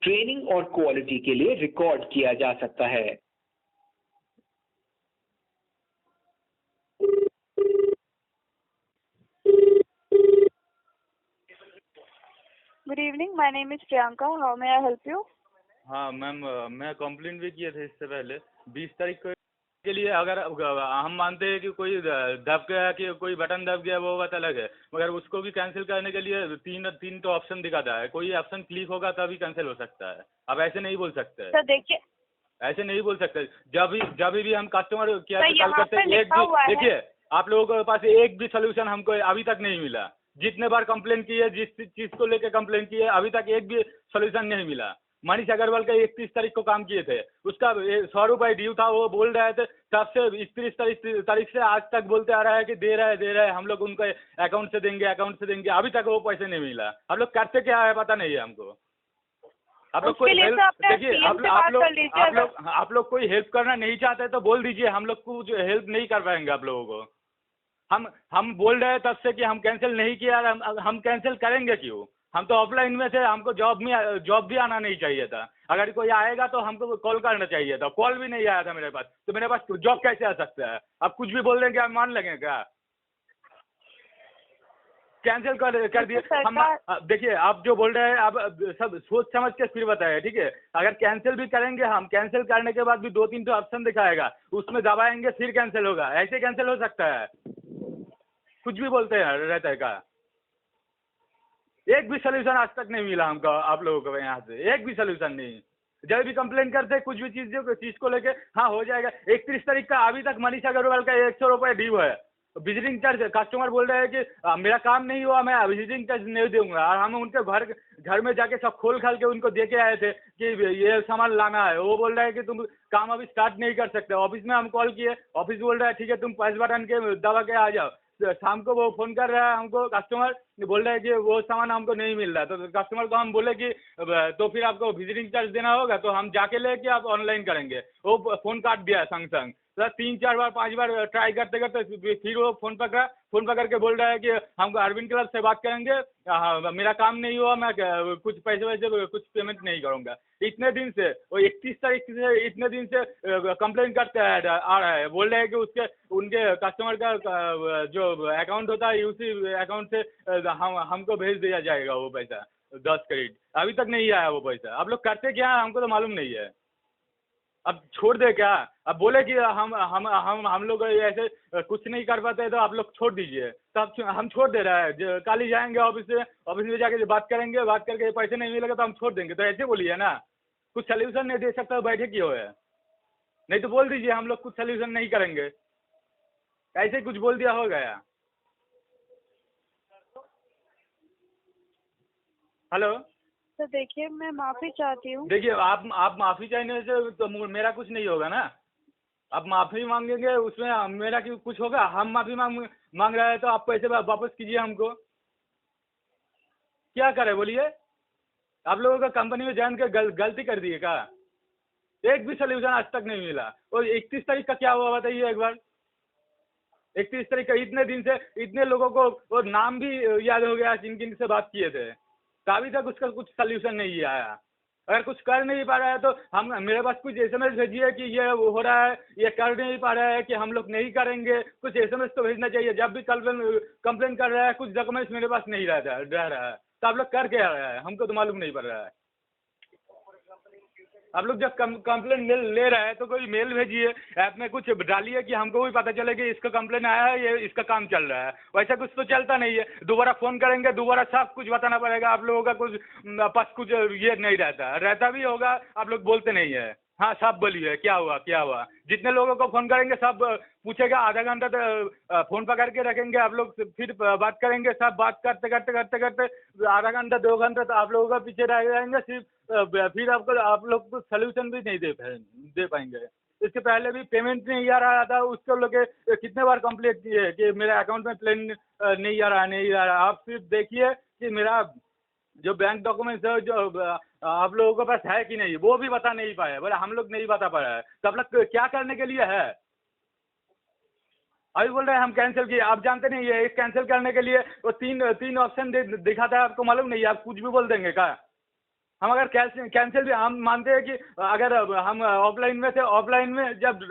Training और quality के लिए रिकॉर्ड किया जा सकता है। Good evening, my name is Priyanka, how may I help you? हाँ मैम, मैं कंप्लेंट भी किए थे इससे पहले 20 तारीख के लिए। अगर हम मानते हैं कि कोई दब गया, कि कोई बटन दब गया, वो बात अलग है, मगर उसको भी कैंसिल करने के लिए तीन तो ऑप्शन दिखाता है। कोई ऑप्शन क्लिक होगा तभी कैंसिल हो सकता है। अब ऐसे नहीं बोल सकते। सर देखिए, ऐसे नहीं बोल सकते। जब भी हम कस्टमर केयर सर से कॉल यहाँ करते पे हैं, लिखा हुआ है। देखिए आप लोगों के पास एक भी सोल्यूशन हमको अभी तक नहीं मिला। जितने बार कंप्लेन की है, जिस चीज को लेकर कंप्लेन की है, अभी तक एक भी सोल्यूशन नहीं मिला। मनीष अग्रवाल का 31 तारीख को काम किए थे, उसका 100 रुपये ड्यू था, वो बोल रहे थे तब से 31 तारीख से आज तक बोलते आ रहा है कि दे रहे हैं, हम लोग उनके अकाउंट से देंगे, अभी तक वो पैसे नहीं मिला। हम लोग करते क्या है पता नहीं है हमको। आप लोग कोई हेल्प, देखिए आप लोग कोई हेल्प करना नहीं चाहते तो बोल दीजिए, हम लोग कुछ हेल्प नहीं कर पाएंगे आप लोगों को। हम बोल रहे हैं तब से कि हम कैंसिल नहीं किया, हम कैंसिल करेंगे क्यों? हम तो ऑफलाइन में थे, हमको जॉब भी आना नहीं चाहिए था। अगर कोई आएगा तो हमको कॉल करना चाहिए था, कॉल भी नहीं आया था मेरे पास, तो मेरे पास जॉब कैसे आ सकता है? आप कुछ भी बोल देंगे, आप मान लेंगे क्या? कैंसिल कर दिए हम। देखिए आप जो बोल रहे हैं, आप सब सोच समझ के फिर बताएं, ठीक है? अगर कैंसिल भी करेंगे हम, कैंसिल करने के बाद भी 2-3 तो ऑप्शन दिखाएगा, उसमें दबाएंगे फिर कैंसिल होगा। ऐसे कैंसिल हो सकता है? कुछ भी बोलते हैं रहता है का। एक भी सोल्यूशन आज तक नहीं मिला हमको आप लोगों को यहाँ से, एक भी सोल्यूशन नहीं। जब भी कंप्लेन करते हैं कुछ भी चीज को लेके, हाँ हो जाएगा। 31 तारीख का अभी तक मनीष अग्रवाल का 100 रुपये ड्यू है। विजिटिंग चार्ज कस्टमर बोल रहे हैं कि मेरा काम नहीं हुआ, मैं विजिटिंग चार्ज नहीं दूंगा। और हम उनके घर में जाके सब खोल खाल के उनको दे के आए थे कि ये सामान लाना है। वो बोल रहे हैं कि तुम काम अभी स्टार्ट नहीं कर सकते। ऑफिस में हम कॉल किए, ऑफिस बोल रहा है ठीक है तुम 5 बटन के दबा के आ जाओ। शाम को वो फोन कर रहा है हमको, कस्टमर बोल रहा है कि वो सामान हमको नहीं मिल रहा। तो कस्टमर को हम बोले कि तो फिर आपको विजिटिंग चार्ज देना होगा, तो हम जाके लेके आप ऑनलाइन करेंगे। वो फोन काट दिया संग संग। तो 3-4 बार 5 बार ट्राई करते करते फिर वो फोन पकड़ के बोल रहा है कि हमको अरविंद क्लब से बात करेंगे, हाँ मेरा काम नहीं हुआ, मैं कुछ पैसे वैसे कुछ पेमेंट नहीं करूंगा। इतने दिन से वो 31 तारीख से इतने दिन से कंप्लेन करते आ रहा है। बोल रहे हैं कि उसके उनके कस्टमर का जो अकाउंट होता है, उसी अकाउंट से हमको भेज दिया जाएगा वो पैसा 10 क्रेडिट। अभी तक नहीं आया वो पैसा। आप लोग करते क्या है हमको तो मालूम नहीं है। अब छोड़ दे क्या? अब बोले कि हम लोग ऐसे कुछ नहीं कर पाते तो आप लोग छोड़ दीजिए, तो अब हम छोड़ दे रहे हैं। कल ही जाएंगे ऑफिस में जाके बात करेंगे, बात करके पैसे नहीं मिलेगा तो हम छोड़ देंगे। तो ऐसे बोलिए ना, कुछ सोल्यूशन नहीं दे सकता तो बैठे क्यों है? नहीं तो बोल दीजिए हम लोग कुछ सोल्यूशन नहीं करेंगे। ऐसे कुछ बोल दिया हो गया। हेलो, तो देखिए मैं माफी चाहती हूँ। देखिए आप माफी चाहने से तो मेरा कुछ नहीं होगा ना। आप माफी मांगेंगे उसमें मेरा क्यों कुछ होगा? हम माफी मांग रहे हैं तो आप पैसे वापस कीजिए हमको। क्या करें बोलिए? आप लोगों का कंपनी में जान के गलती कर दी है क्या? एक भी सोल्यूशन आज तक नहीं मिला। और 31 तारीख का क्या हुआ बताइए एक बार। 31 तारीख का इतने दिन से इतने लोगों को वो नाम भी याद हो गया जिन किन से बात किए थे, तो अभी तक उसका कुछ सोल्यूशन नहीं आया। अगर कुछ कर नहीं पा रहा है तो हम मेरे पास कुछ एसएमएस भेजिए कि ये हो रहा है, ये कर नहीं पा रहा है, कि हम लोग नहीं करेंगे। कुछ एसएमएस तो भेजना चाहिए। जब भी कंप्लेन कर रहा है कुछ डॉक्यूमेंट्स मेरे पास नहीं रह रहा है, तो आप लोग कर क्या रहा है हमको तो मालूम नहीं पड़ रहा है। आप लोग जब कंप्लेन ले रहे हैं तो कोई मेल भेजिए, ऐप में कुछ डालिए कि हमको भी पता चले कि इसका कंप्लेन आया है, ये इसका काम चल रहा है। वैसा कुछ तो चलता नहीं है। दोबारा फोन करेंगे, दोबारा सब कुछ बताना पड़ेगा। आप लोगों का कुछ पास कुछ ये नहीं रहता भी होगा, आप लोग बोलते नहीं है। हाँ सब बोलिए क्या हुआ क्या हुआ। जितने लोगों को फोन करेंगे सब पूछेगा, आधा घंटा तो फोन पकड़ के रखेंगे, आप लोग फिर बात करेंगे। सब बात करते करते करते करते आधा घंटा 2 घंटा तो आप लोगों का पीछे रह जाएंगे। फिर आप लोग को सोल्यूशन भी नहीं दे पाएंगे। इसके पहले भी पेमेंट नहीं आ रहा था, उसको लोग कितने बार कंप्लेंट किए कि मेरे अकाउंट में प्लेन नहीं आ रहा। आप सिर्फ देखिए कि मेरा जो बैंक डॉक्यूमेंट्स है जो आप लोगों के पास है कि नहीं, वो भी बता नहीं पाए। बोले हम लोग नहीं बता पा रहा है, तो आप लोग क्या करने के लिए है? अभी बोल रहे हैं हम कैंसिल किए। आप जानते नहीं है कैंसिल करने के लिए वो तीन ऑप्शन दिखाता है, आपको मालूम नहीं है? आप कुछ भी बोल देंगे क्या? हम अगर कैंसिल भी हम मानते हैं कि अगर हम ऑफलाइन में थे, ऑफलाइन में जब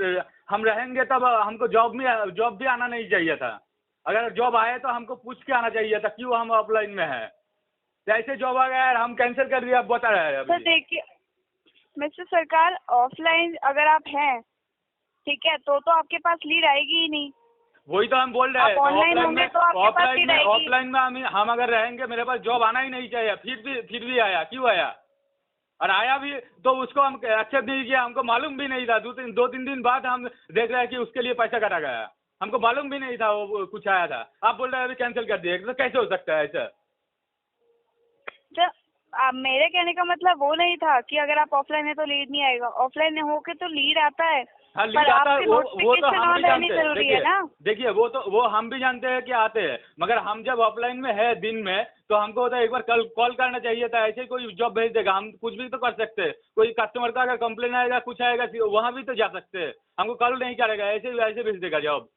हम रहेंगे तब हमको जॉब भी आना नहीं चाहिए था। अगर जॉब आए तो हमको पूछ के आना चाहिए था क्यों हम ऑफलाइन में है। तो ऐसे जॉब आ गया यार, हम कैंसिल कर दिया, आप बता रहे हैं। सर देखिए मिस्टर सरकार, ऑफलाइन अगर आप हैं ठीक है तो आपके पास लीड आएगी ही नहीं। वही तो हम बोल रहे हैं। ऑनलाइन होंगे तो आपके पास लीड आएगी। ऑफलाइन में हम अगर रहेंगे, मेरे पास जॉब आना ही नहीं चाहिए, फिर भी आया, क्यों आया? और आया भी तो उसको हम एक्सेप्ट नहीं किया, हमको मालूम भी नहीं था। 2-3 दिन बाद हम देख रहे हैं कि उसके लिए पैसा काटा गया, हमको मालूम भी नहीं था वो कुछ आया था। आप बोल रहे हैं अभी कैंसिल कर दिए, तो कैसे हो सकता है ऐसा? मेरे कहने का मतलब वो नहीं था कि अगर आप ऑफलाइन है तो लीड नहीं आएगा, ऑफलाइन होके तो लीड आता है। हाँ, लीड आता है, वो तो हम भी जानते हैं। देखिए वो हम भी जानते हैं कि आते हैं, मगर हम जब ऑफलाइन में है दिन में तो हमको होता है एक बार कॉल करना चाहिए था। ऐसे कोई जॉब भेज देगा, हम कुछ भी तो कर सकते हैं। कोई कस्टमर का अगर कंप्लेन आएगा, कुछ आएगा, वहाँ भी तो जा सकते हैं। हमको कॉल नहीं करेगा, ऐसे भेज देगा जॉब।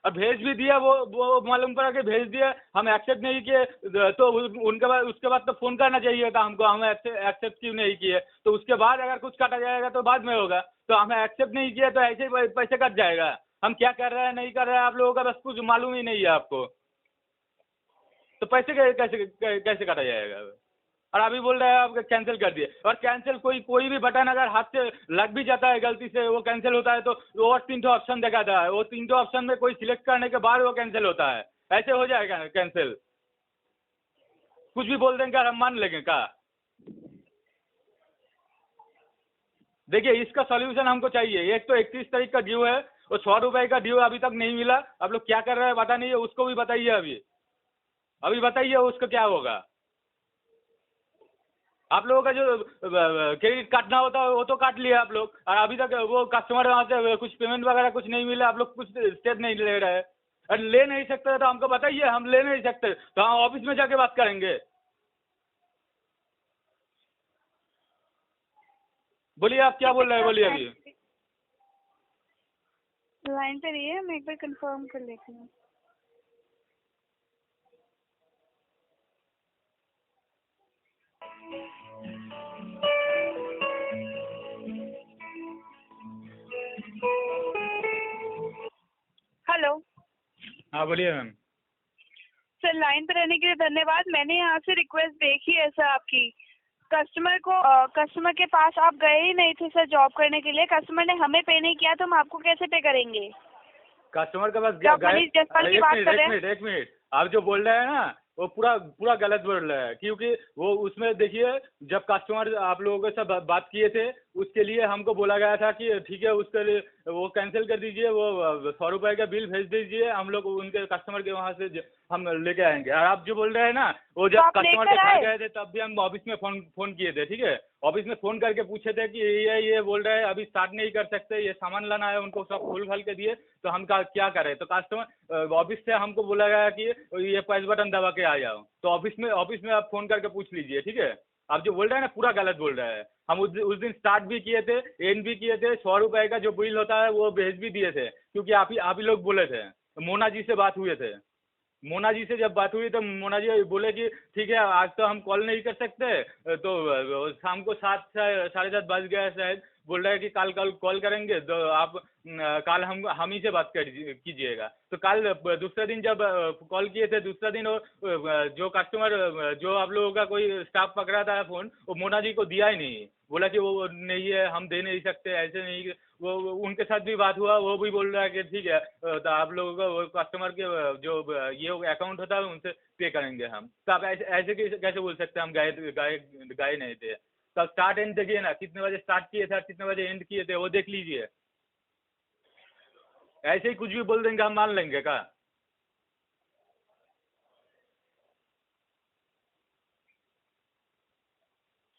और भेज भी दिया, वो मालूम पड़ा कि भेज दिया, हम एक्सेप्ट नहीं किए तो उनके बाद उसके बाद तो फ़ोन करना चाहिए था हमको, हम एक्सेप्ट क्यों नहीं किए। तो उसके बाद अगर कुछ काटा जाएगा तो बाद में होगा, तो हमें एक्सेप्ट नहीं किया तो ऐसे ही पैसे कट जाएगा। हम क्या कर रहे हैं नहीं कर रहे हैं आप लोगों का बस कुछ मालूम ही नहीं है आपको, तो पैसे कैसे काटा जाएगा? और अभी बोल रहे हैं आप कैंसिल कर दिए। और कैंसिल कोई भी बटन अगर हाथ से लग भी जाता है गलती से, वो कैंसिल होता है तो और 3 ऑप्शन दिखाता है, वो 3 ऑप्शन में कोई सिलेक्ट करने के बाद वो कैंसिल होता है। ऐसे हो जाएगा ना कैंसिल? कुछ भी बोल देंगे हम मान लेंगे क्या? देखिए इसका सॉल्यूशन हमको चाहिए। एक तो 31 तारीख का ड्यू है, और 100 रुपए का ड्यू अभी तक नहीं मिला। आप लोग क्या कर रहे हैं पता नहीं है, उसको भी बताइए। अभी बताइए उसको क्या होगा। आप लोगों का जो क्रेडिट काटना होता है वो तो काट लिया आप लोग, और अभी तक वो कस्टमर वहाँ से कुछ पेमेंट वगैरह कुछ नहीं मिला। आप लोग कुछ स्टेप नहीं ले रहे हैं, और ले नहीं सकते तो हमको बताइए। हम ले नहीं सकते तो हम ऑफिस में जाके बात करेंगे। बोलिए आप क्या बोल रहे हैं, बोलिए। अभी लाइन पे रहिए, मैं एक बार कंफर्म कर लेती हूँ। हेलो। हाँ बोलिए मैम। सर लाइन पे रहने के लिए धन्यवाद। मैंने यहाँ से रिक्वेस्ट देखी है सर आपकी। कस्टमर के पास आप गए ही नहीं थे सर जॉब करने के लिए। कस्टमर ने हमें पे नहीं किया तो हम आपको कैसे पे करेंगे? कस्टमर के पास गए। एक मिनट, आप जो बोल रहे हैं ना वो पूरा गलत बोल रहे हैं। क्योंकि वो उसमें देखिए, जब कस्टमर आप लोगों के साथ बात किए थे उसके लिए हमको बोला गया था कि ठीक है उसके लिए वो कैंसिल कर दीजिए, वो 100 रुपए का बिल भेज दीजिए, हम लोग उनके कस्टमर के वहाँ से हम लेके आएंगे। और आप जो बोल रहे हैं ना, वो जब कस्टमर के घर गए थे तब भी हम ऑफिस में फोन किए थे, ठीक है। ऑफिस में फोन करके पूछे थे कि ये बोल रहे हैं अभी स्टार्ट नहीं कर सकते, ये सामान लाना है, उनको सब खोल खाल के दिए तो हम क्या करें। तो कस्टमर ऑफिस से हमको बोला गया कि ये पैस बटन दबा के आ जाओ। तो ऑफिस में आप फोन करके पूछ लीजिए, ठीक है। आप जो बोल रहे हैं ना पूरा गलत बोल रहे हैं। हम उस दिन स्टार्ट भी किए थे, एंड भी किए थे। 100 रुपए का जो बिल होता है वो भेज भी दिए थे, क्योंकि आप ही लोग बोले थे। मोना जी से बात हुए थे। मोना जी से जब बात हुई तो मोना जी बोले कि ठीक है आज तो हम कॉल नहीं कर सकते, तो शाम को 7 साढ़े 7 बज गया शायद। बोल रहे हैं कि कल कॉल करेंगे, तो आप कल हम ही से बात कीजिएगा। तो कल दूसरे दिन जब कॉल किए थे, दूसरा दिन जो कस्टमर जो आप लोगों का कोई स्टाफ पकड़ा था फ़ोन, वो मोना जी को दिया ही नहीं। बोला कि वो नहीं है, हम दे नहीं सकते, ऐसे नहीं। वो उनके साथ भी बात हुआ, वो भी बोल रहा है कि ठीक है तो आप लोगों का वो कस्टमर के जो ये अकाउंट होता है उनसे पे करेंगे हम। तो आप ऐसे कैसे बोल सकते हैं हम गए नहीं थे। तो स्टार्ट एंड देखिए ना, कितने बजे स्टार्ट किए थे और कितने बजे एंड किए थे वो देख लीजिए। ऐसे ही कुछ भी बोल देंगे हम मान लेंगे क्या?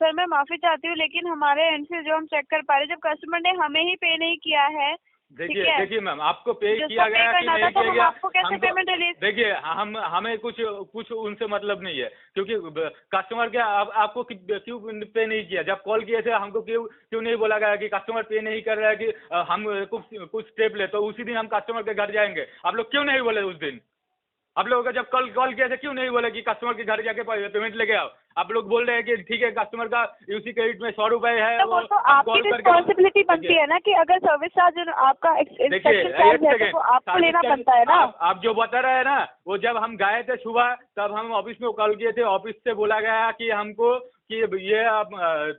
सर मैं माफी चाहती हूँ, लेकिन हमारे एंड से जो हम चेक कर पा रहे, जब कस्टमर ने हमें ही पे नहीं किया है। देखिए मैम, आपको पे किया गया कि नहीं किया गया, आपको कैसे पेमेंट रिलीज? देखिए हमें कुछ उनसे मतलब नहीं है, क्योंकि कस्टमर के आपको क्यों पे नहीं किया। जब कॉल किए थे हमको क्यों नहीं बोला गया कि कस्टमर पे नहीं कर रहा है कि हम कुछ स्टेप ले, तो उसी दिन हम कस्टमर के घर जाएंगे। आप लोग क्यों नहीं बोले उस दिन? आप लोगों का जब कॉल किए थे क्यों नहीं बोले कि कस्टमर के घर जाके पेमेंट लेके आओ? आप लोग बोल रहे हैं कि ठीक है कस्टमर का यूसी क्रेडिट में 100 रुपए है, तो वो तो आपकी रिस्पॉन्सिबिलिटी बनती है ना कि अगर सर्विस चार्ज आपका इंस्पेक्शन चार्ज है तो आपको लेना बनता है ना। आप जो बता रहे हैं ना, वो जब हम गए थे सुबह तब हम ऑफिस में कॉल किए थे, ऑफिस से बोला गया कि हमको कि ये आप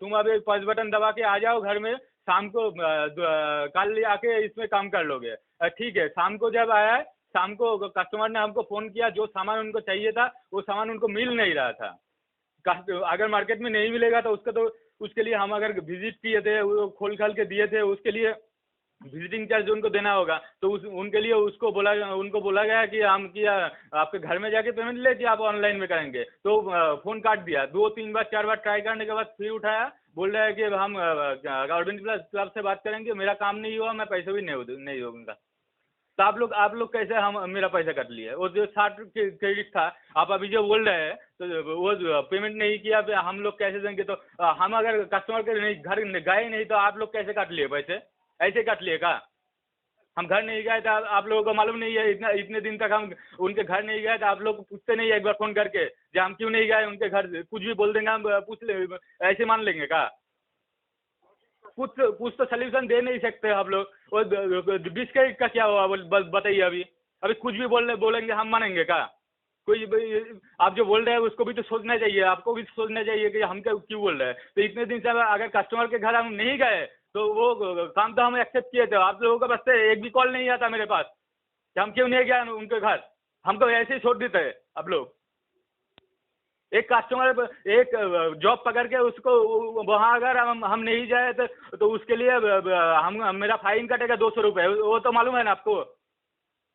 तुम अभी 5 बटन दबा के आ जाओ घर में, शाम को कल आके इसमें काम कर लोगे। ठीक है, शाम को जब आया, शाम को कस्टमर ने हमको फ़ोन किया, जो सामान उनको चाहिए था वो सामान उनको मिल नहीं रहा था। अगर मार्केट में नहीं मिलेगा तो उसके लिए हम अगर विजिट किए थे, वो खोल खाल के दिए थे, उसके लिए विजिटिंग चार्ज उनको देना होगा। तो उनके लिए उनको बोला गया कि हम किया आपके घर में जाके पेमेंट ले कि आप ऑनलाइन में करेंगे। तो फ़ोन काट दिया। 2-3 बार 4 बार ट्राई करने के बाद फिर उठाया, बोल रहा है कि हम गार्डन क्लब से बात करेंगे, मेरा काम नहीं हुआ, मैं पैसे भी नहीं दूंगा। तो आप लोग कैसे हम मेरा पैसा काट लिए? वो जो 60 क्रेडिट था, आप अभी जो बोल रहे हैं तो वो पेमेंट नहीं किया, फिर हम लोग कैसे देंगे? तो हम अगर कस्टमर के नहीं घर गए नहीं तो आप लोग कैसे काट लिए पैसे? ऐसे काट लिए का? हम घर नहीं गए तो आप लोगों को मालूम नहीं है? इतने दिन तक हम उनके घर नहीं गए तो आप लोग पूछते नहीं है एक बार फ़ोन करके कि हम क्यों नहीं गए उनके घर? कुछ भी बोल देंगे, हम पूछ ले ऐसे मान लेंगे का? कुछ तो सोल्यूशन दे नहीं सकते आप लोग। और 20 क्रेडिट का क्या हुआ बताइए? अभी कुछ भी बोलेंगे हम मानेंगे का? आप जो बोल रहे हैं उसको भी तो सोचना चाहिए, आपको भी सोचना चाहिए कि हम क्यों बोल रहे हैं। तो इतने दिन से अगर कस्टमर के घर हम नहीं गए तो वो काम तो हम एक्सेप्ट किए थे। आप लोगों का बस से एक भी कॉल नहीं आता मेरे पास कि हम क्यों नहीं गए उनके घर। हमको ऐसे ही छोड़ देते हैं आप लोग। एक कस्टमर एक जॉब पकड़ के उसको वहाँ अगर हम नहीं जाए तो उसके लिए मेरा फाइन कटेगा 200 रुपये। वो तो मालूम है ना आपको?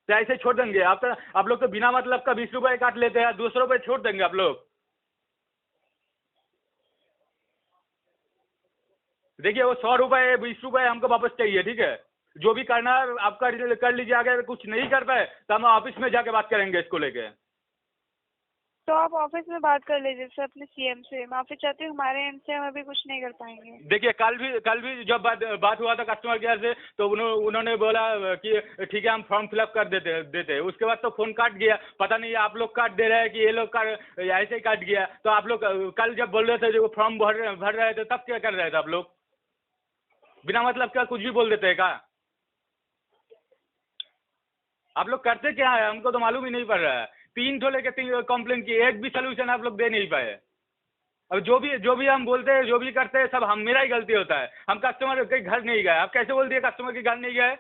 तो ऐसे छोड़ देंगे आप लोग? तो बिना मतलब का 20 रुपये काट लेते हैं, 200 रुपये छोड़ देंगे आप लोग? देखिए वो 100 रुपये 20 रुपये हमको वापस चाहिए, ठीक है? जो भी करना है आपका कर लीजिए। अगर कुछ नहीं कर पाए तो हम ऑफिस में जाके बात करेंगे इसको लेके। तो आप ऑफिस में बात कर लीजिए सर अपने सीएम से। माफी चाहती हूँ, हमारे एंड से हम अभी कुछ नहीं कर पाएंगे। देखिए कल भी जब बात हुआ था कस्टमर केयर से तो उन्होंने बोला कि ठीक है हम फॉर्म फिलअप कर देते। उसके बाद तो फ़ोन काट गया। पता नहीं आप लोग काट दे रहे हैं कि ये लोग ऐसे ही काट गया। तो आप लोग कल जब बोल रहे थे जो फॉर्म भर रहे थे तब क्या कर रहे थे आप लोग? बिना मतलब का कुछ भी बोल देते हैं का? आप लोग करते क्या है हमको तो मालूम ही नहीं पड़ रहा है। 3 ठो लेके 3 कंप्लेन की, एक भी सोल्यूशन आप लोग दे नहीं पाए। अब जो भी हम बोलते हैं, जो भी करते हैं, सब मेरा ही गलती होता है। हम कस्टमर के घर नहीं गए। आप कैसे बोल दिए कस्टमर के घर नहीं गए?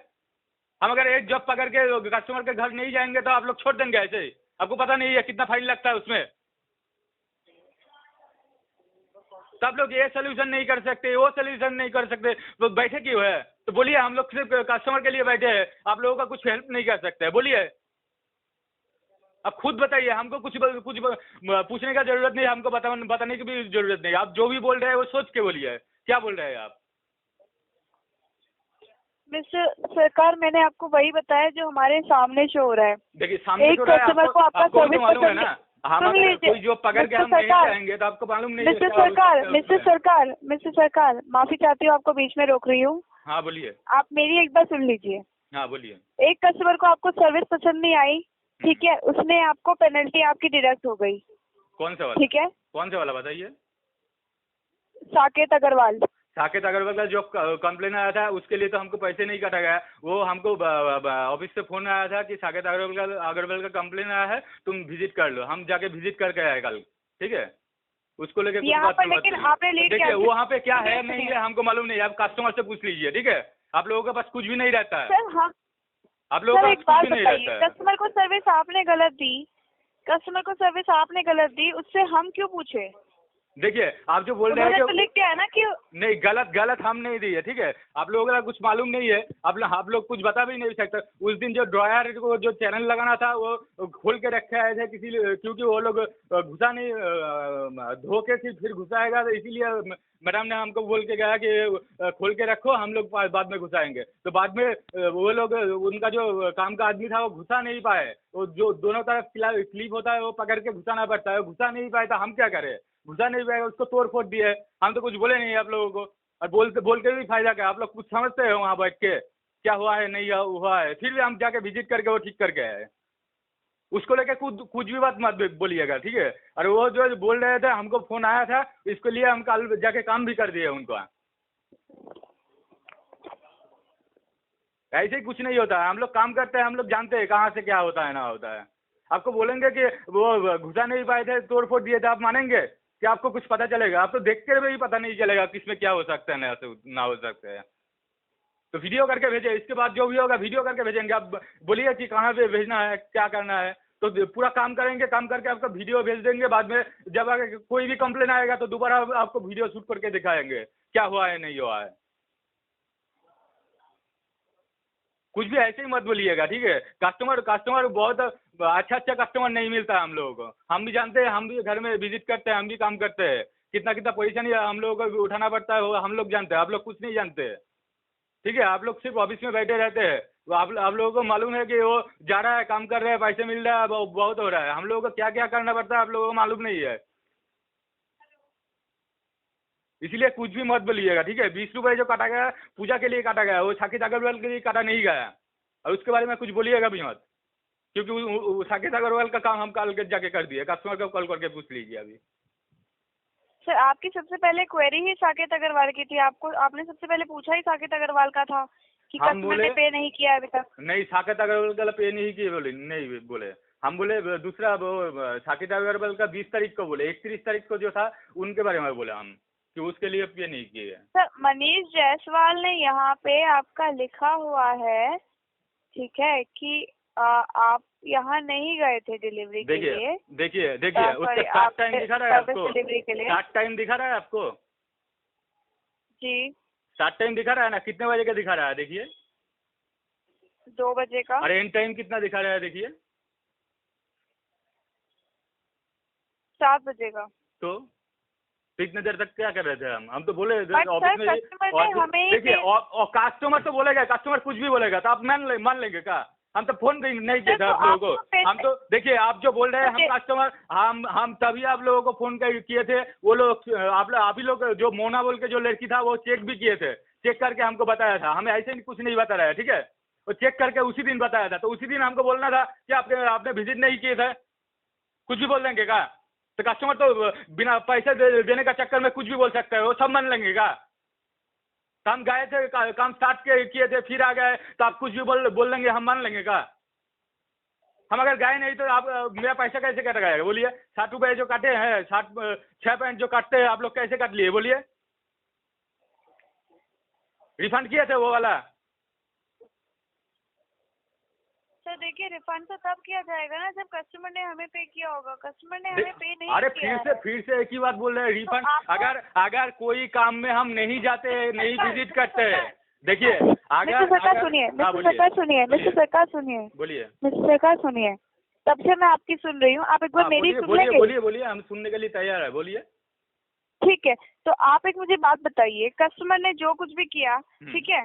हम अगर एक जॉब पकड़ के कस्टमर के घर नहीं जाएंगे तो आप लोग छोड़ देंगे ऐसे ही? आपको पता नहीं है कितना फाइन लगता है उसमें? तो आप लोग ये सोल्यूशन नहीं कर सकते, वो सोल्यूशन नहीं कर सकते, तो बैठे क्यों है? तो बोलिए, हम लोग सिर्फ कस्टमर के लिए बैठे हैं, आप लोगों का कुछ हेल्प नहीं कर सकते। बोलिए, अब खुद बताइए। हमको कुछ पूछने का जरूरत नहीं, हमको बताने की भी जरूरत नहीं। आप जो भी बोल रहे हैं वो सोच के बोलिए, क्या बोल रहे हैं आप? मिस्टर सरकार, मैंने आपको वही बताया जो हमारे सामने शो हो रहा है। देखिए सामने एक शो रहा है, कस्टमर को आपका सर्विस मालूम है ना? हम अगर कोई जो पकड़ के हम नहीं जाएंगे तो आपको मालूम नहीं है। मिस्टर सरकार, माफी चाहती हूँ, आपको बीच में रोक रही हूँ। हाँ बोलिए। आप मेरी एक बार सुन लीजिए। हाँ बोलिए। एक कस्टमर को आपको सर्विस पसंद नहीं आई, ठीक है, उसने आपको पेनल्टी आपकी डिडक्ट हो गई। कौन सा वाला? ठीक है, कौन सा वाला बताइए? साकेत अग्रवाल का जो कंप्लेन आया था उसके लिए तो हमको पैसे नहीं काटा गया। वो हमको ऑफिस से फोन आया था कि साकेत अग्रवाल का कंप्लेन आया है, तुम विजिट कर लो। हम जाके विजिट करके आए कल, ठीक है? उसको लेके लेकिन आपने लेट देखिए वहाँ पे क्या है नहीं है हमको मालूम नहीं। आप कस्टमर से पूछ लीजिए, ठीक है? आप लोगों के पास कुछ भी नहीं रहता है सर। हाँ आप लोगों सर, का कुछ भी नहीं रहता है। कस्टमर को सर्विस आपने गलत दी, उससे हम क्यों पूछे? देखिए आप जो बोल रहे हैं तो लिख के है ना कि नहीं, गलत हम नहीं दिए, ठीक है? आप लोगों का कुछ मालूम नहीं है, आप लोग कुछ बता भी नहीं सकते। उस दिन जो ड्रॉयर को जो चैनल लगाना था वो खोल के रखे आए थे क्योंकि वो लोग घुसा नहीं, धो के फिर घुसाएगा, तो इसीलिए मैडम ने हमको बोल के गया कि खोल के रखो, हम लोग बाद में घुसाएंगे। तो बाद में वो लोग, उनका जो काम का आदमी था वो घुसा नहीं पाए। वो जो दोनों तरफ क्लिप होता है वो पकड़ के घुसाना पड़ता है, घुसा नहीं पाए तो हम क्या करें? घुसा नहीं पाएगा, उसको तोड़ फोड़ दिए। हम तो कुछ बोले नहीं आप लोगों को, और बोल के भी फायदा क्या? आप लोग कुछ समझते हो वहाँ बैठ के क्या हुआ है नहीं हुआ है? फिर भी हम जाके विजिट करके वो ठीक करके आए। उसको लेके कुछ भी बात मत बोलिएगा, ठीक है। और वो जो बोल रहे थे हमको फोन आया था, इसके लिए हम कल जाके काम भी कर दिए उनको। ऐसे ही कुछ नहीं होता है, हम लोग काम करते हैं, हम लोग जानते हैं कहाँ से क्या होता है ना होता है। आपको बोलेंगे कि वो घुसा नहीं पाए थे, तोड़ फोड़ दिए थे, आप मानेंगे कि आपको कुछ पता चलेगा? आप तो देख के भी पता नहीं चलेगा किसमें क्या हो सकता है ना हो सकता है। तो वीडियो करके भेजे, इसके बाद जो भी होगा वीडियो करके भेजेंगे। आप बोलिए कि कहाँ पे भेजना है, क्या करना है, तो पूरा काम करेंगे, काम करके आपका वीडियो भेज देंगे। बाद में जब अगर कोई भी कंप्लेन आएगा तो दोबारा आपको वीडियो शूट करके दिखाएंगे क्या हुआ है नहीं हुआ है। कुछ भी ऐसे ही मत बोलिएगा, ठीक है। कस्टमर बहुत अच्छा कस्टमर नहीं मिलता है हम लोगों को। हम भी जानते हैं, हम भी घर में विजिट करते हैं, हम भी काम करते हैं, कितना कितना पोजीशन हम लोगों को उठाना पड़ता है वो हम लोग जानते हैं, आप लोग कुछ नहीं जानते, ठीक है। आप लोग सिर्फ ऑफिस में बैठे रहते हैं। वो आप लोगों को मालूम है कि वो जा रहा है, काम कर रहा है, पैसे मिल रहा है, बहुत हो रहा है। हम लोगों को क्या क्या करना पड़ता है आप लोगों को मालूम नहीं है, इसलिए कुछ भी मत बोलिएगा, ठीक है। 20 रुपये जो काटा गया पूजा के लिए काटा गया, वो साकेत अग्रवाल के लिए काटा नहीं गया, और उसके बारे में कुछ बोलिएगा भी मत, क्योंकि साकेत अग्रवाल का काम हम कल जाके कर दिए। कस्टमर को कॉल करके पूछ लीजिए अभी। सर आपकी सबसे पहले क्वेरी ही साकेत अग्रवाल की थी, आपने सबसे पहले पूछा ही साकेत अग्रवाल का था कि कस्टमर ने पे नहीं किया अभी तक। नहीं, साकेत अग्रवाल का पे नहीं किए बोले, नहीं बोले हम, बोले दूसरा वो साकेत अग्रवाल का 20 तारीख को बोले, 31 तारीख को जो था उनके बारे में बोले हम कि उसके लिए पे नहीं किए। सर मनीष जायसवाल ने यहाँ पे आपका लिखा हुआ है, ठीक है, कि आप यहाँ नहीं गए थे डिलीवरी के लिए। देखिए उसका स्टार्ट टाइम दिखा रहा है आपको, डिलीवरी के लिए स्टार्ट टाइम दिखा रहा है आपको जी, स्टार्ट टाइम दिखा रहा है ना, कितने बजे का दिखा रहा है देखिए, 2 बजे का। और एंड टाइम कितना दिखा रहा है देखिए, 7 बजे का। तो इतने देर तक क्या कर रहे थे हम तो बोले ऑफिस में। देखिए और कस्टमर तो बोलेगा, कस्टमर कुछ भी बोलेगा तो आप मान लेंगे क्या? हम तो फोन नहीं किए थे आप लोगों को। हम तो देखिए आप जो बोल रहे हैं हम कस्टमर, हम तभी आप लोगों को फोन किए थे। वो लोग आप ही लोग जो मोना बोल के जो लड़की था वो चेक भी किए थे, चेक करके हमको बताया था। हमें ऐसे कुछ नहीं बता रहा है, ठीक है। वो चेक करके उसी दिन बताया था, तो उसी दिन हमको बोलना था कि आपने विजिट नहीं किए थे। कुछ भी बोल देंगे क्या? तो कस्टमर तो बिना पैसे देने का चक्कर में कुछ भी बोल सकता है, वो सब मान लेंगे क्या? तो हम गए थे, काम स्टार्ट किए थे, फिर आ गए तो आप कुछ भी बोल लेंगे, हम मान लेंगे क्या? हम अगर गए नहीं तो आप मेरा पैसा कैसे कट गएगा बोलिए? 60 रुपये जो काटे हैं, 6 पॉइंट जो काटते हैं आप लोग कैसे काट लिए बोलिए? रिफंड किए थे वो वाला? सर देखिए रिफंड तो तब किया जाएगा ना जब कस्टमर ने हमें पे किया होगा। कस्टमर ने हमें पे नहीं अरे किया। फिर से एक ही बात बोल रहे हैं, रिफंड अगर कोई काम में हम नहीं जाते, नहीं विजिट करते, देखिए मिस्टर सरकार सुनिए, बोलिए मिस्टर सरकार सुनिए, तब से मैं आपकी सुन रही हूँ, आप एक बार मेरी सुन लेंगे? बोलिए, हम सुनने के लिए तैयार है, बोलिए। ठीक है, तो आप एक मुझे बात बताइए, कस्टमर ने जो कुछ भी किया, ठीक है,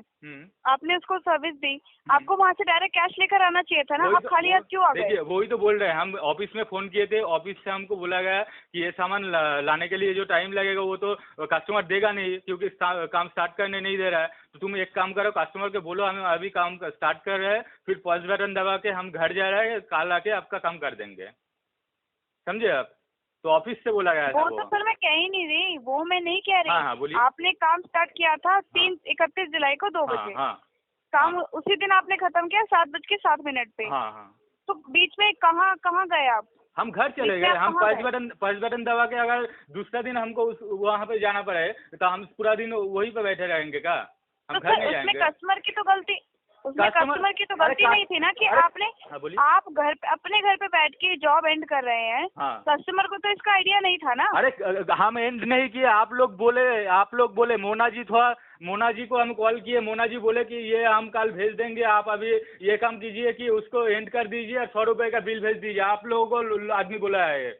आपने उसको सर्विस दी, आपको वहाँ से डायरेक्ट कैश लेकर आना चाहिए था ना, आप खाली हाथ क्यों आ गए? देखिए वही तो बोल रहे हैं, हम ऑफिस में फोन किए थे, ऑफिस से हमको बोला गया कि ये सामान लाने के लिए जो टाइम लगेगा वो तो कस्टमर देगा नहीं, क्योंकि काम स्टार्ट करने नहीं दे रहा है। तो तुम एक काम करो, कस्टमर को बोलो हम अभी काम स्टार्ट कर रहे हैं, फिर पॉज बटन दबा के हम घर जा रहे हैं, कल आके आपका काम कर देंगे, समझे आप? तो ऑफिस से बोला गया था वो तो सर मैं कह ही नहीं रही, वो मैं नहीं कह रही। हाँ, बोलिए। आपने काम स्टार्ट किया था 31 जुलाई को 2 बजे। काम उसी दिन आपने खत्म किया 7:07 पे। तो बीच में कहाँ गए आप? हम घर चले गए, हम पॉज बटन दबा के अगर दूसरा दिन हमको वहाँ पे जाना पड़े तो हम पूरा दिन वहीं पे बैठे रहेंगे क्या? हम घर नहीं जाएंगे। कस्टमर की तो गलती नहीं थी ना कि आपने आप अपने घर पे बैठ के जॉब एंड कर रहे हैं। कस्टमर को तो इसका आइडिया नहीं था ना। अरे हम एंड नहीं किए, आप लोग बोले मोना जी को हम कॉल किए, मोना जी बोले कि ये हम कल भेज देंगे, आप अभी ये काम कीजिए कि उसको एंड कर दीजिए और 100 रुपये का बिल भेज दीजिए। आप लोगों को आदमी बोला है,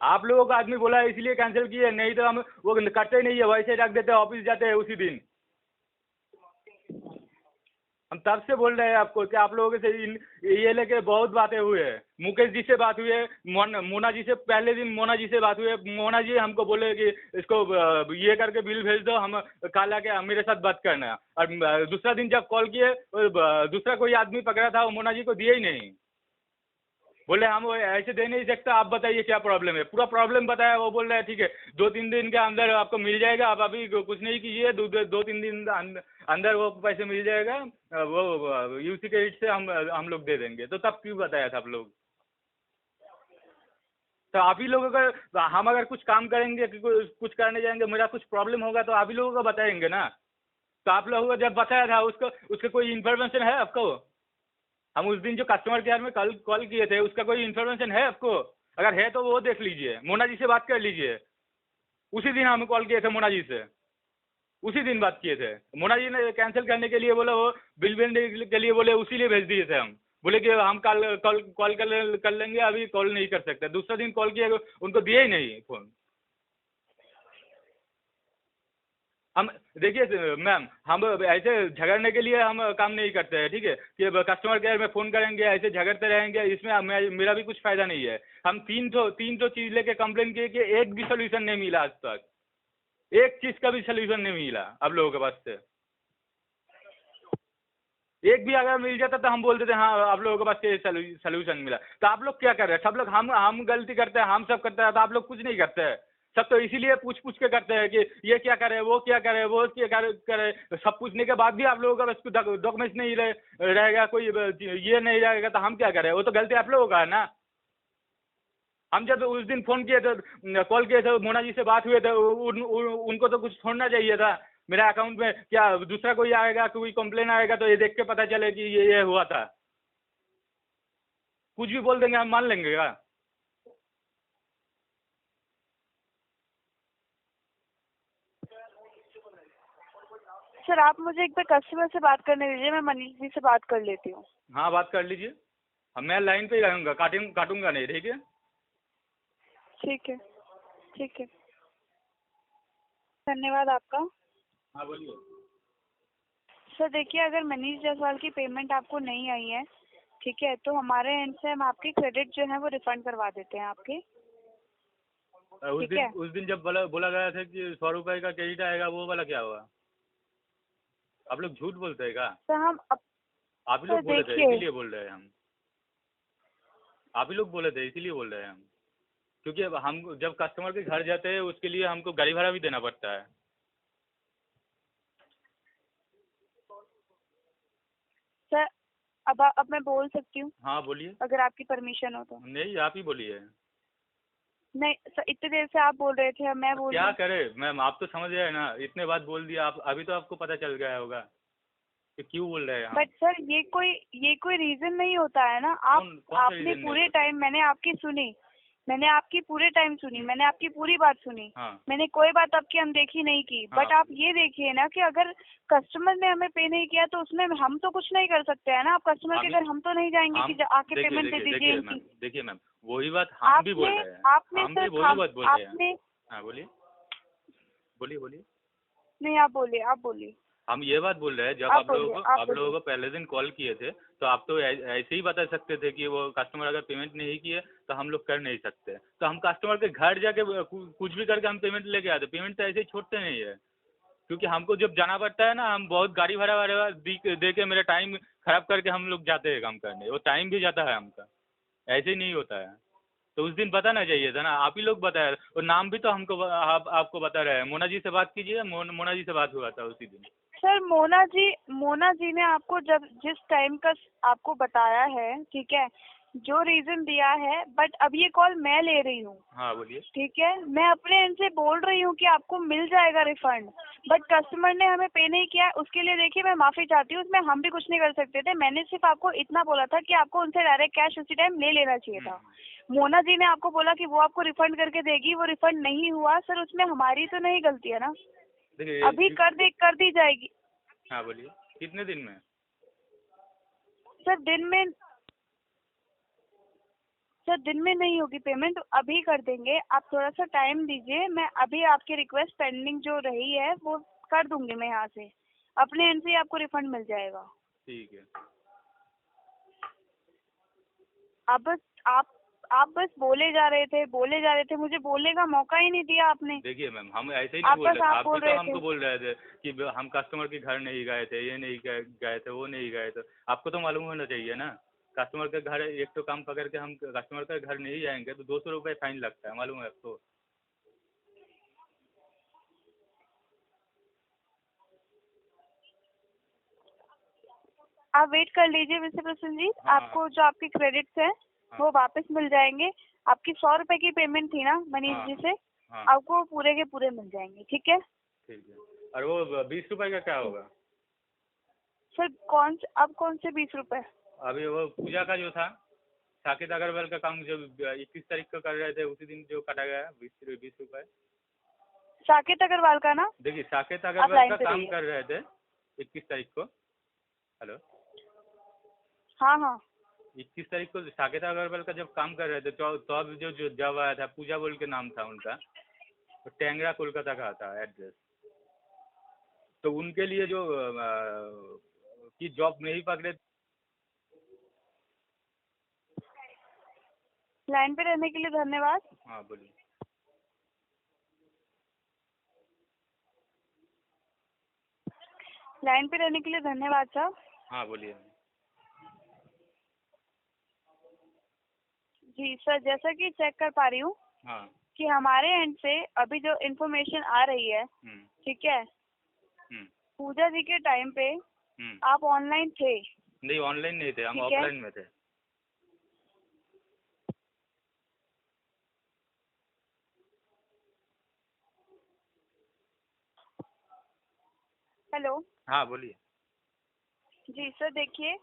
आप लोगों को आदमी बोला है, इसलिए कैंसिल किए, नहीं तो हम वो करते नहीं है, वैसे रख देते, ऑफिस जाते हैं उसी दिन। हम तब से बोल रहे हैं आपको कि आप लोगों से ये लेके बहुत बातें हुए हैं। मुकेश जी से बात हुई है, मोना जी से पहले दिन मोना जी से बात हुई है। मोना जी हमको बोले कि इसको ये करके बिल भेज दो, हम कल आके मेरे साथ बात करना है। और दूसरा दिन जब कॉल किए दूसरा कोई आदमी पकड़ा था, वो मोना जी को दिए ही नहीं। बोले हम वो ऐसे दे नहीं सकते, आप बताइए क्या प्रॉब्लम है। पूरा प्रॉब्लम बताया, वो बोल रहा है ठीक है 2-3 दिन के अंदर आपको मिल जाएगा, आप अभी कुछ नहीं कीजिए, 2-3 दिन अंदर वो पैसे मिल जाएगा, वो यूसी क्रेडिट से हम लोग दे देंगे। तो तब क्यों बताया था आप लोग? तो आप ही लोगों का, हम अगर कुछ काम करेंगे, कुछ करने जाएंगे, मेरा कुछ प्रॉब्लम होगा तो आप ही लोगों को बताएंगे ना। तो आप लोगों को जब बताया था उसका कोई इन्फॉर्मेशन है आपको? हम उस दिन जो कस्टमर केयर में कॉल किए थे, उसका कोई इन्फॉर्मेशन है आपको? अगर है तो वो देख लीजिए, मोना जी से बात कर लीजिए। उसी दिन हम कॉल किए थे मोना जी से, उसी दिन बात किए थे। मोना जी ने कैंसिल करने के लिए बोला, वो बिल भेजने के लिए बोले, उसी लिए भेज दिए थे हम। बोले कि हम कॉल कर लेंगे, अभी कॉल नहीं कर सकते। दूसरा दिन कॉल किया, उनको दिया ही नहीं फोन। हम देखिए मैम, हम ऐसे झगड़ने के लिए हम काम नहीं करते हैं, ठीक है, कि कस्टमर केयर में फ़ोन करेंगे, ऐसे झगड़ते रहेंगे, इसमें मेरा भी कुछ फ़ायदा नहीं है। हम 300 चीज़ लेके कंप्लेन किए कि एक भी सोल्यूशन नहीं मिला आज तक, एक चीज़ का भी सोल्यूशन नहीं मिला आप लोगों के पास से। एक भी अगर मिल जाता तो हम बोल देते हाँ आप लोगों के पास से सोल्यूशन मिला। तो आप लोग क्या कर रहे हैं? सब लोग हम गलती करते हैं, हम सब करते हैं, तो आप लोग कुछ नहीं करते हैं। सब तो इसीलिए पूछ पूछ के करते हैं कि ये क्या करे, वो क्या करे, वो क्या करे। सब पूछने के बाद भी आप लोगों का बस डॉक्यूमेंट्स नहीं रहेगा, कोई ये नहीं रहेगा, तो हम क्या करें? वो तो गलती आप लोगों का है ना। हम जब उस दिन फोन किए थे, कॉल किए थे, मोना जी से बात हुए थे, उनको तो कुछ छोड़ना चाहिए था। मेरा अकाउंट में क्या दूसरा कोई आएगा, कोई कंप्लेन आएगा तो ये देख के पता चले कि ये हुआ था। कुछ भी बोल देंगे हम मान लेंगे क्या? सर आप मुझे एक बार कस्टमर से बात करने दीजिए, मैं मनीष जी से बात कर लेती हूँ। हाँ बात कर लीजिए, मैं लाइन पे ही रहूँगा, काटूंगा नहीं, ठीक है? ठीक है, ठीक है, धन्यवाद आपका। हाँ बोलिए। सर देखिए, अगर मनीष जायसवाल की पेमेंट आपको नहीं आई है, ठीक है, तो हमारे एंड से हम आपकी क्रेडिट जो है वो रिफंड करवा देते हैं आपके। उस दिन जब बोला गया था कि 100 रुपए का क्रेडिट आएगा, वो वाला क्या हुआ? आप लोग झूठ बोलते हैं क्या? तो हम आप ही लोग बोले थे इसीलिए बोल रहे हैं हम। आप ही लोग बोले थे इसीलिए बोल रहे हैं हम, क्योंकि अब हम जब कस्टमर के घर जाते हैं उसके लिए हमको गाड़ी भाड़ा भी देना पड़ता है। सर अब मैं बोल सकती हूँ? हाँ बोलिए। अगर आपकी परमिशन हो तो। नहीं आप ही बोलिए। नहीं सर, इतनी देर से आप बोल रहे थे, अब मैं बोल रही क्या हूँ। करे मैम, आप तो समझ रहे हैं ना, इतने बात बोल दिया आप, अभी तो आपको पता चल गया होगा कि क्यों बोल रहे हैं हम। बट सर ये कोई रीजन नहीं होता है ना। आपने पूरे टाइम मैंने आपकी सुनी, मैंने आपकी पूरे टाइम सुनी, मैंने आपकी पूरी बात सुनी। हाँ। मैंने कोई बात आपकी अनदेखी नहीं की। हाँ। बट आप ये देखिए ना कि अगर कस्टमर ने हमें पे नहीं किया तो उसमें हम तो कुछ नहीं कर सकते हैं ना। आप कस्टमर के घर हम तो नहीं जाएंगे कि आके पेमेंट दे दीजिए इनकी। देखिए मैम, वही बात हम भी बोल रहे हैं। आपने हम भी वही बात बोल रहे हैं। हाँ बोलिए बोलिए। नहीं आप बोलिए। हम ये बात बोल रहे हैं, जब आप लोगों को पहले दिन कॉल किए थे तो आप तो ऐसे ही बता सकते थे कि वो कस्टमर अगर पेमेंट नहीं किए तो हम लोग कर नहीं सकते। तो हम कस्टमर के घर जाके कुछ भी करके हम पेमेंट लेके आते। पेमेंट तो ऐसे ही छोड़ते नहीं है, क्योंकि हमको जब जाना पड़ता है ना, हम बहुत गाड़ी भाड़ा वाड़ा दे के मेरा टाइम खराब करके हम लोग जाते हैं काम करने, वो टाइम भी जाता है हमका, ऐसे ही नहीं होता है। तो उस दिन बताना चाहिए था ना, आप ही लोग बताए, और नाम भी तो हमको आपको बता रहे हैं। मोना जी से बात कीजिए, मोना जी से बात हुआ था उसी दिन। सर मोना जी ने आपको जिस टाइम का आपको बताया है, ठीक है, जो रीजन दिया है, बट अब ये कॉल मैं ले रही हूँ। हाँ बोलिए। ठीक है, मैं अपने एंड से बोल रही हूँ कि आपको मिल जाएगा रिफंड, बट कस्टमर ने हमें पे नहीं किया, उसके लिए देखिए मैं माफी चाहती हूँ। उसमें हम भी कुछ नहीं कर सकते थे। मैंने सिर्फ आपको इतना बोला था कि आपको उनसे डायरेक्ट कैश उसी टाइम ले लेना चाहिए था। मोना जी ने आपको बोला कि वो आपको रिफंड करके देगी, वो रिफंड नहीं हुआ। सर उसमें हमारी तो नहीं गलती है ना। अभी कर दी जाएगी। हाँ बोलिए, कितने दिन में? सर दिन में नहीं होगी पेमेंट, अभी कर देंगे। आप थोड़ा सा टाइम दीजिए, मैं अभी आपकी रिक्वेस्ट पेंडिंग जो रही है वो कर दूंगी। मैं यहाँ से अपने एंड से आपको रिफंड मिल जाएगा। ठीक है। आप बस बोले जा रहे थे, मुझे बोलने का मौका ही नहीं दिया आपने। देखिए मैम, हम ऐसे ही नहीं बोल रहे थे, आप भी तो हमको बोल रहे थे कि हम कस्टमर के घर नहीं गए थे, ये नहीं गए थे, वो नहीं गए थे। आपको तो मालूम होना चाहिए ना, कस्टमर के घर एक तो काम पकड़ के हम कस्टमर के घर नहीं जाएंगे तो 200 रुपये फाइन लगता है, मालूम है आपको? आप वेट कर लीजिए मिस्टर प्रसन्न जी, हाँ। आपको जो आपके क्रेडिट्स हैं वो वापस मिल जाएंगे। आपकी 100 रुपए की पेमेंट थी ना मनीष जी से, आपको पूरे के पूरे मिल जाएंगे, ठीक है? ठीक है। और वो 20 रुपए का क्या होगा? सर अब कौन से 20 रुपए? अभी वो पूजा का जो था, साकेत अग्रवाल का काम जो 21 तारीख को कर रहे थे, उसी दिन जो काटा गया 20 रुपए। साकेत अग्रवाल का ना? देखिए साकेत अग्रवाल का काम कर रहे थे 21 तारीख को। हेलो, हाँ 21 तारीख को साकेत अग्रवाल का जब काम कर रहे थे तो अब जो जब आया था, पूजा बोल के नाम था उनका, तो टेंगरा कोलकाता का था एड्रेस। तो उनके लिए जो की जॉब नहीं पकड़े। लाइन पे रहने के लिए धन्यवाद। हाँ बोलिए। लाइन पे रहने के लिए धन्यवाद सर। हाँ बोलिए। जी सर, जैसा कि चेक कर पा रही हूँ हाँ कि हमारे एंड से अभी जो इन्फॉर्मेशन आ रही है, ठीक है, पूजा जी के टाइम पे आप ऑनलाइन थे? नहीं, ऑनलाइन नहीं थे, हम ऑफलाइन में थे। हेलो। हाँ बोलिए। जी सर, देखिए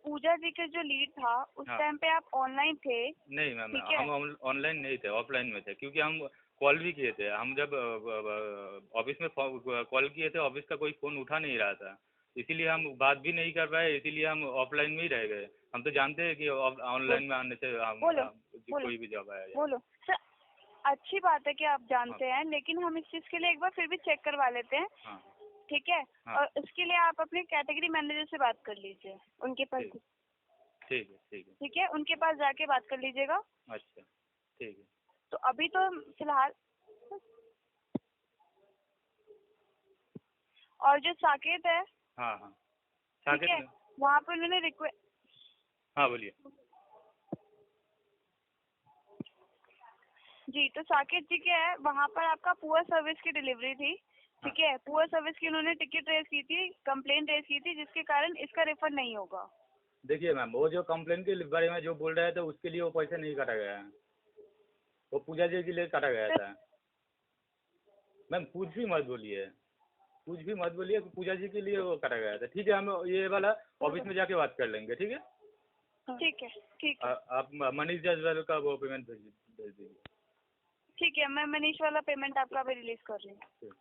पूजा जी के जो लीड था उस टाइम पे आप ऑनलाइन थे? नहीं मैम, हम ऑनलाइन नहीं थे, ऑफलाइन में थे, क्योंकि हम कॉल भी किए थे। हम जब ऑफिस में कॉल किए थे, ऑफिस का कोई फ़ोन उठा नहीं रहा था, इसीलिए हम बात भी नहीं कर पाए, इसीलिए हम ऑफलाइन में ही रह गए। हम तो जानते हैं कि ऑनलाइन में आने से कोई भी जॉब आया। बोलो सर, अच्छी बात है कि आप जानते हैं, लेकिन हम इस चीज़ के लिए एक बार फिर भी चेक करवा लेते हैं, ठीक है? और इसके लिए आप अपने कैटेगरी मैनेजर से बात कर लीजिए, उनके पास। ठीक है, उनके पास जाके बात कर लीजिएगा। अच्छा ठीक है। तो अभी तो फिलहाल, और जो साकेत है, हाँ ठीक है, वहाँ पे उन्होंने रिक्वेस्ट। हाँ बोलिए। जी, तो साकेत जी क्या है, वहाँ पर आपका पुअर सर्विस की डिलीवरी थी, ठीक है? पुअर सर्विस की उन्होंने टिकट रेज की थी, कंप्लेंट रेज की थी, जिसके कारण इसका रिफंड नहीं होगा। देखिए मैम, वो जो कंप्लेंट के बारे में जो बोल रहे थे उसके लिए वो पैसे नहीं काटा गया है, वो पूजा जी के लिए काटा गया था। मैम कुछ भी मत बोलिए कि पूजा जी के लिए वो काटा गया था। ठीक है, हम ये वाला ऑफिस में जाके बात कर लेंगे, ठीक है? ठीक है। आप मनीष जायसवाल का वो पेमेंट भेज दीजिए। ठीक है, मैं मनीष वाला पेमेंट आपका भी रिलीज कर रही हूँ।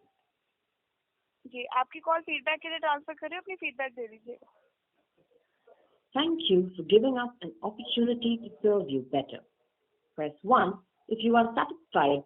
जी, आपकी कॉल फीडबैक के लिए ट्रांसफर करिए, अपनी फीडबैक दे दीजिएगा। Thank you for giving us an opportunity to serve you better. Press 1 if you are satisfied